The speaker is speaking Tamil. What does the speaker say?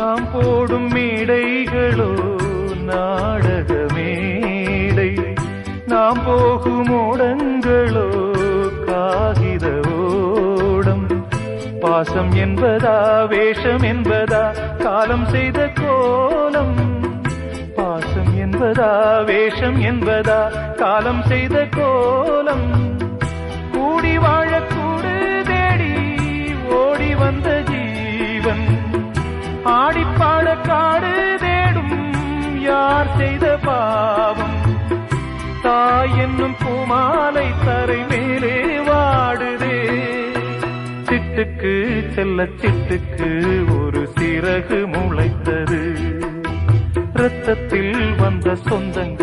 நாம் போடும் மேடைகளோ நாடக மேடை, நாம் போகும் ஓடங்களோ காகித ஓடம். பாசம் என்பதா வேஷம் என்பதா காலம் செய்த கோலம், பாசம் என்பதா வேஷம் என்பதா காலம் செய்த கோலம். கூடி வாழக்கூடு தேடி ஓடி வந்த ஜீவன், ஆடிப்பாட காடு தேடும் யார் செய்த பாவம். தாய் என்னும் பூமாலை தரை மேலே வாடுதே, சிட்டுக்கு செல்ல சிட்டுக்கு ஒரு சிறகு முளைத்தது. இரத்தத்தில் வந்த சொந்தங்கள்